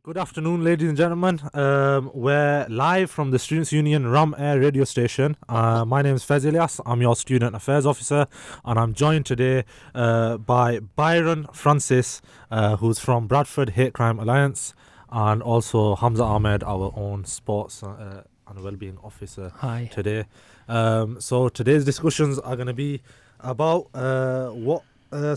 Good afternoon, ladies and gentlemen. We're live from the Students' Union Ram Air radio station. My name is Fez Ilyas. I'm your Student Affairs Officer, and I'm joined today by Byron Francis, who's from Bradford Hate Crime Alliance, and also Hamza Ahmed, our own Sports and Wellbeing Officer. Hi. Today. So today's discussions are going to be about what.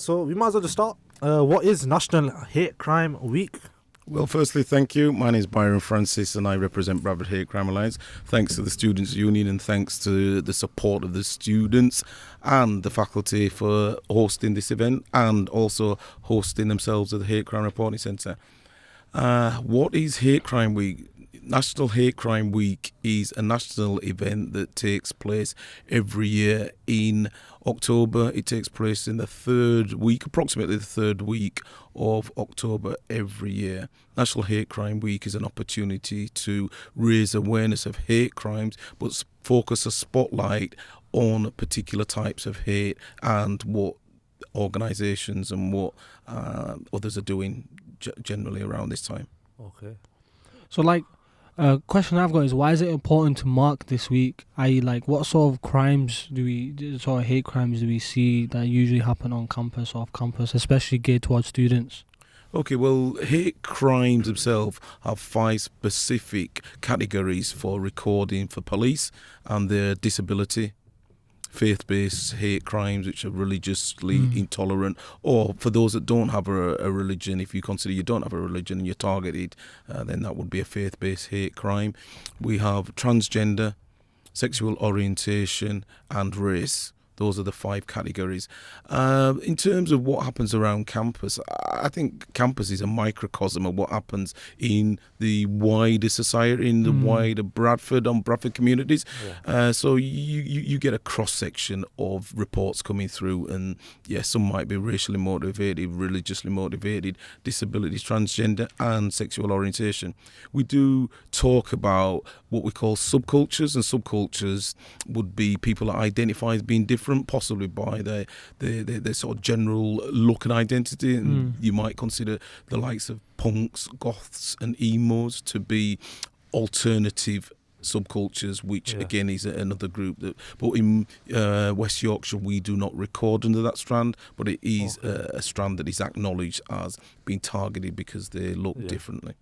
So we might as well just start. What is National Hate Crime Week? Well, firstly, thank you. My name is Byron Francis and I represent Bradford Hate Crime Alliance. Thanks to the Students' Union and thanks to the support of the students and the faculty for hosting this event and also hosting themselves at the Hate Crime Reporting Centre. What is Hate Crime Week? National Hate Crime Week is a national event that takes place every year in October. It takes place in the third week, approximately the third week of October every year. National Hate Crime Week is an opportunity to raise awareness of hate crimes, but focus a spotlight on particular types of hate and what organisations and what others are doing generally around this time. Okay. So, question I've got is, why is it important to mark this week? I.e., what sort of hate crimes do we see that usually happen on campus or off campus, especially geared towards students? Okay, well, hate crimes themselves have 5 specific categories for recording for police and their disability. Faith-based hate crimes, which are religiously intolerant, or for those that don't have a religion, if you consider you don't have a religion and you're targeted, then that would be a faith-based hate crime. We have transgender, sexual orientation, and race. Those are the 5 categories. In terms of what happens around campus, I think campus is a microcosm of what happens in the wider society, in the wider Bradford communities. Yeah. So you get a cross-section of reports coming through, and some might be racially motivated, religiously motivated, disabilities, transgender, and sexual orientation. We do talk about what we call subcultures, and subcultures would be people that identify as being different, possibly by their sort of general look and identity, and you might consider the likes of punks, goths and emos to be alternative subcultures, which again is another group but in West Yorkshire we do not record under that strand, but it is a strand that is acknowledged as being targeted because they look differently.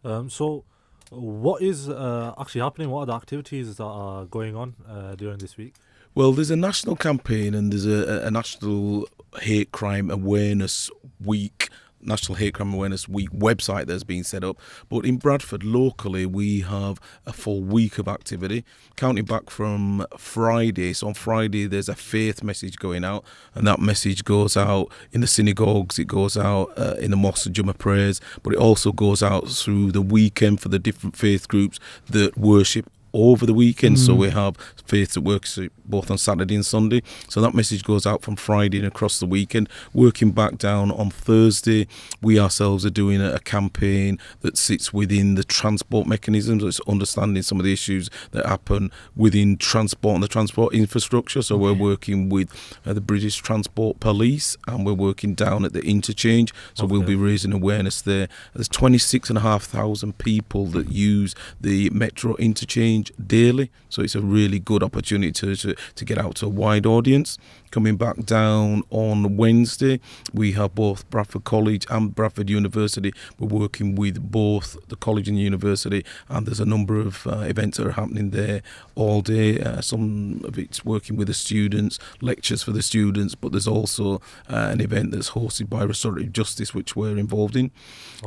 So what is actually happening? What are the activities that are going on during this week? Well, there's a national campaign and there's a National Hate Crime Awareness Week, National Hate Crime Awareness Week website that's been set up. But in Bradford, locally, we have a full week of activity, counting back from Friday. So on Friday, there's a faith message going out, and that message goes out in the synagogues, it goes out in the mosque and Jummah prayers, but it also goes out through the weekend for the different faith groups that worship over the weekend. So we have faith that works both on Saturday and Sunday, so that message goes out from Friday and across the weekend. Working back down on Thursday, we ourselves are doing a campaign that sits within the transport mechanisms. It's understanding some of the issues that happen within transport and the transport infrastructure. So we're working with the British Transport Police, and we're working down at the interchange, so we'll be raising awareness there. There's 26,500 people that use the metro interchange daily, so it's a really good opportunity to get out to a wide audience. Coming back down on Wednesday, we have both Bradford College and Bradford University. We're working with both the college and university, and there's a number of events that are happening there all day. Some of it's working with the students, lectures for the students, but there's also an event that's hosted by Restorative Justice, which we're involved in.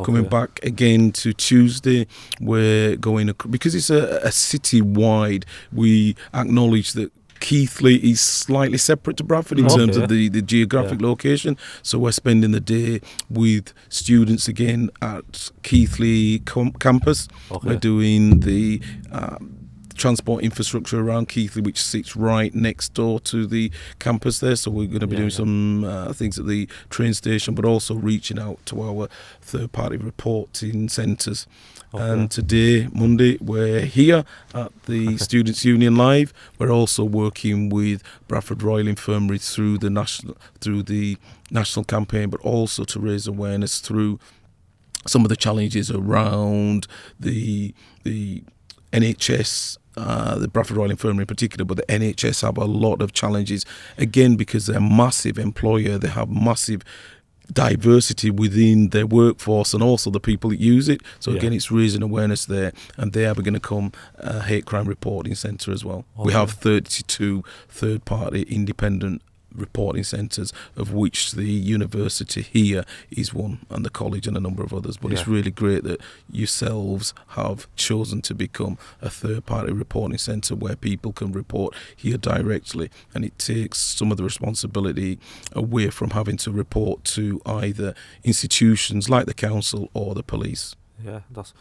Coming back again to Tuesday, we're going, because it's a city-wide, we acknowledge that Keighley is slightly separate to Bradford in terms of the geographic location. So we're spending the day with students again at Keighley campus. We're doing the transport infrastructure around Keighley, which sits right next door to the campus there. So we're going to be doing some things at the train station, but also reaching out to our third-party reporting centres. And today, Monday, we're here at the Students' Union Live. We're also working with Bradford Royal Infirmary through the national campaign, but also to raise awareness through some of the challenges around the NHS, the Bradford Royal Infirmary in particular, but the NHS have a lot of challenges, again, because they're a massive employer. They have massive diversity within their workforce and also the people that use it. So again, it's raising awareness there, and they are going to become a hate crime reporting centre as well. We have 32 third-party independent reporting centres, of which the university here is one, and the college and a number of others. But it's really great that yourselves have chosen to become a third-party reporting centre where people can report here directly, and it takes some of the responsibility away from having to report to either institutions like the council or the police. Yeah, that's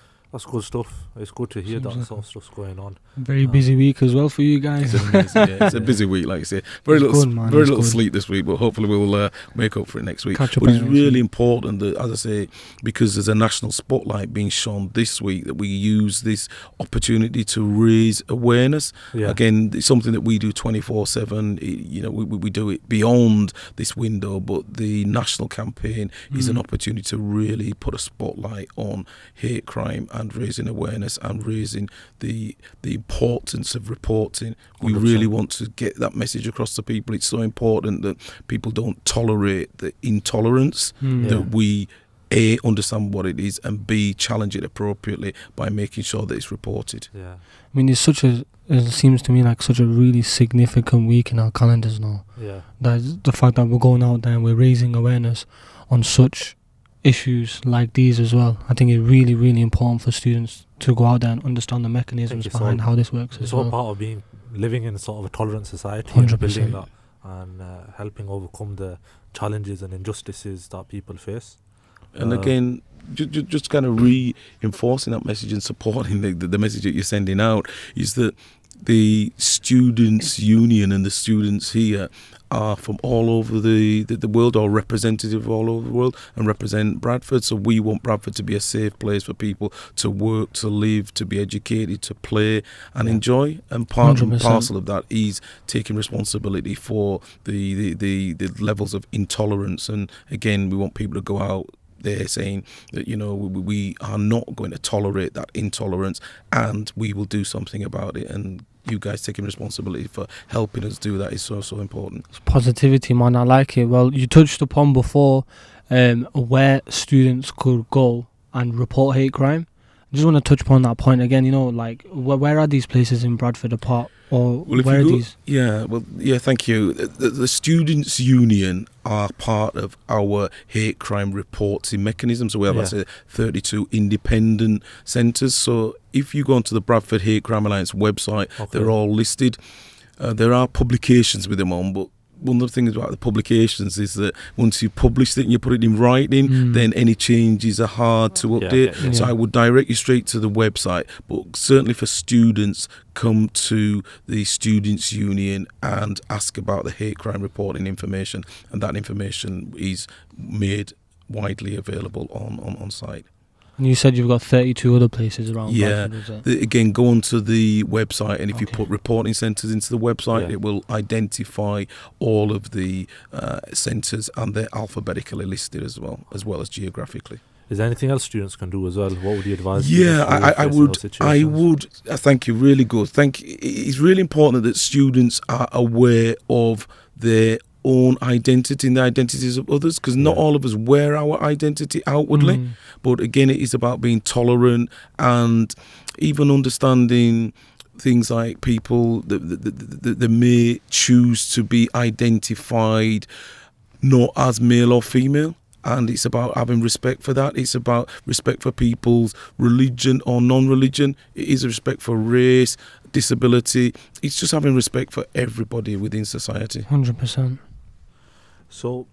good stuff. It's good to hear that sort of stuff's going on. Very busy week as well for you guys. It's amazing, it's a busy week, like I say. Very little sleep this week, but hopefully we'll make up for it next week. But it's really important that, as I say, because there's a national spotlight being shone this week, that we use this opportunity to raise awareness. Again, it's something that we do 24/7. You know, we do it beyond this window, but the national campaign is an opportunity to really put a spotlight on hate crime and raising awareness and raising the importance of reporting. 100%. We really want to get that message across to people. It's so important that people don't tolerate the intolerance, that we A, understand what it is, and B, challenge it appropriately by making sure that it's reported. I mean, it seems to me like such a really significant week in our calendars now. That the fact that we're going out there and we're raising awareness on such issues like these as well. I think it's really, really important for students to go out there and understand the mechanisms behind how this works. It's all part of living in sort of a tolerant society, 100%. and building that, and helping overcome the challenges and injustices that people face. And again, just kind of reinforcing that message and supporting the message that you're sending out is that the students' union and the students here are from all over the world, or representative all over the world, and represent Bradford. So we want Bradford to be a safe place for people to work, to live, to be educated, to play and enjoy. And part 100%. And parcel of that is taking responsibility for the levels of intolerance. And again, we want people to go out there saying that, you know, we are not going to tolerate that intolerance, and we will do something about it. And you guys taking responsibility for helping us do that is so important. It's positivity, man. I like it. Well, you touched upon before where students could go and report hate crime. I just want to touch upon that point again. You know, like where are these places in Bradford apart, or where are these? Thank you. The Students' Union are part of our hate crime reporting mechanism. So we have, I say, 32 independent centres. So if you go onto the Bradford Hate Crime Alliance website, they're all listed. There are publications with them on, but one of the things about the publications is that once you publish it and you put it in writing, then any changes are hard to update. So I would direct you straight to the website. But certainly for students, come to the Students' Union and ask about the hate crime reporting information. And that information is made widely available on site. And you said you've got 32 other places around Bradford, again, go onto the website, and if you put reporting centres into the website, it will identify all of the centres, and they're alphabetically listed as well as geographically. Is there anything else students can do as well? What would you advise? I would. Thank you. Really good. It's really important that students are aware of their own identity and the identities of others, because not all of us wear our identity outwardly, but again, it is about being tolerant and even understanding things like people that may choose to be identified not as male or female. And it's about having respect for that. It's about respect for people's religion or non-religion. It is a respect for race, disability. It's just having respect for everybody within society. 100%. So,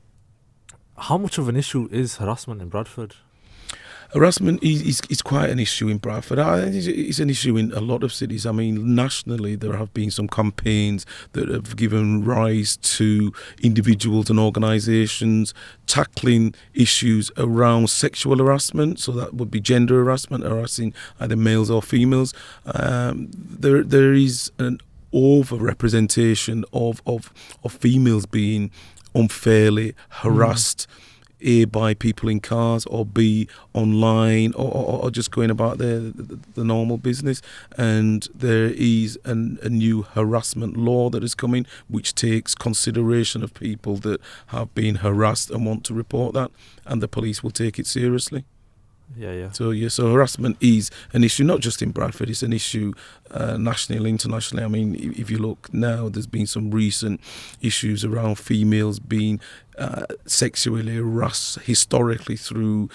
how much of an issue is harassment in Bradford? Harassment is quite an issue in Bradford. I think it's an issue in a lot of cities. I mean, nationally, there have been some campaigns that have given rise to individuals and organisations tackling issues around sexual harassment. So that would be gender harassment, harassing either males or females. There is an over-representation of females being unfairly harassed A, by people in cars, or B, online, or just going about the normal business. And there is a new harassment law that is coming, which takes consideration of people that have been harassed and want to report that, and the police will take it seriously. Yeah. So harassment is an issue, not just in Bradford. It's an issue nationally, internationally. I mean, if you look now, there's been some recent issues around females being sexually harassed historically through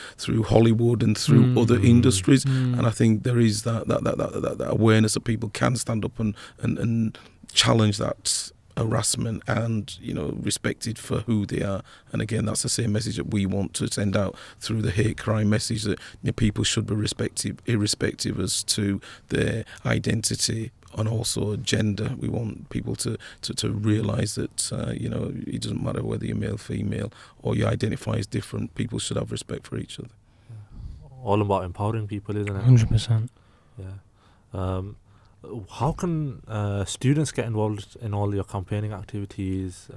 Hollywood and through other industries. And I think there is that awareness that people can stand up and challenge that harassment and, you know, respected for who they are. And again, that's the same message that we want to send out through the hate crime message, that, you know, people should be respected irrespective as to their identity and also gender. We want people to realise that you know, it doesn't matter whether you're male, female, or you identify as different. People should have respect for each other. All about empowering people, isn't it? 100%. Yeah. How can students get involved in all your campaigning activities?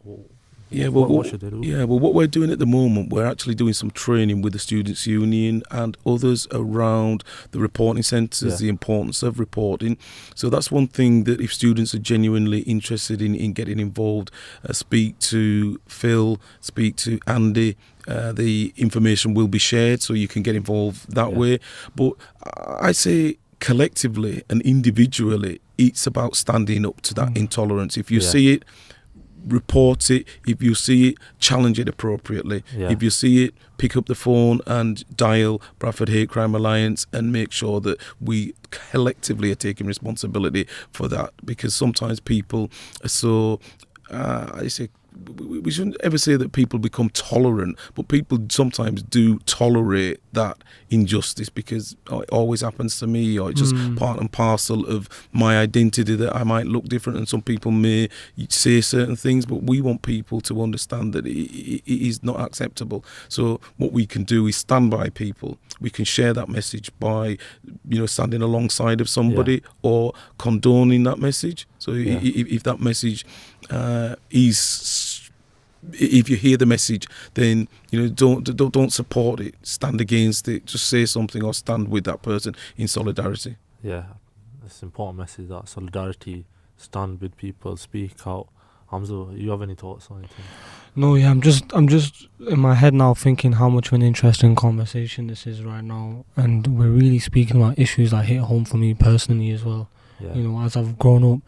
What should they do? Yeah, well, what we're doing at the moment, we're actually doing some training with the Students' Union and others around the reporting centres, the importance of reporting. So that's one thing that if students are genuinely interested in getting involved, speak to Phil, speak to Andy. The information will be shared so you can get involved that way. But I say, collectively and individually, it's about standing up to that intolerance. If you see it, report it. If you see it, challenge it appropriately. If you see it, pick up the phone and dial Bradford Hate Crime Alliance and make sure that we collectively are taking responsibility for that, because sometimes people are so we shouldn't ever say that people become tolerant, but people sometimes do tolerate that injustice because it always happens to me, or it's just part and parcel of my identity that I might look different, and some people may say certain things, but we want people to understand that it is not acceptable. So what we can do is stand by people. We can share that message by, you know, standing alongside of somebody or condoning that message. So if that message if you hear the message, then, you know, don't support it. Stand against it. Just say something or stand with that person in solidarity. Yeah, it's an important message, that solidarity. Stand with people. Speak out. Hamza, you have any thoughts on anything? No, yeah, I'm just in my head now thinking how much of an interesting conversation this is right now, and we're really speaking about issues that hit home for me personally as well. Yeah. You know, as I've grown up.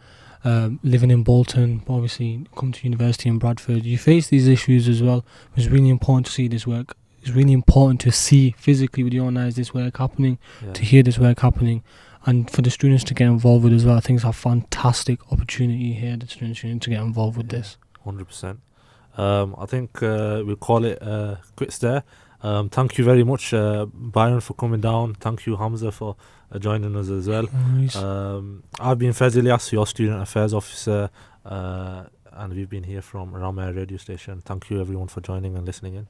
Living in Bolton, obviously come to university in Bradford, you face these issues as well. It's really important to see this work. It's really important to see physically with your own eyes this work happening, to hear this work happening, and for the students to get involved with it as well. I think it's a fantastic opportunity here, the students union, to get involved with this. 100%. I think we'll call it quits there. Thank you very much, Byron, for coming down. Thank you, Hamza, for joining us as well. I've been Fez Ilyas, your Student Affairs Officer, and we've been here from Rameh Radio Station. Thank you, everyone, for joining and listening in.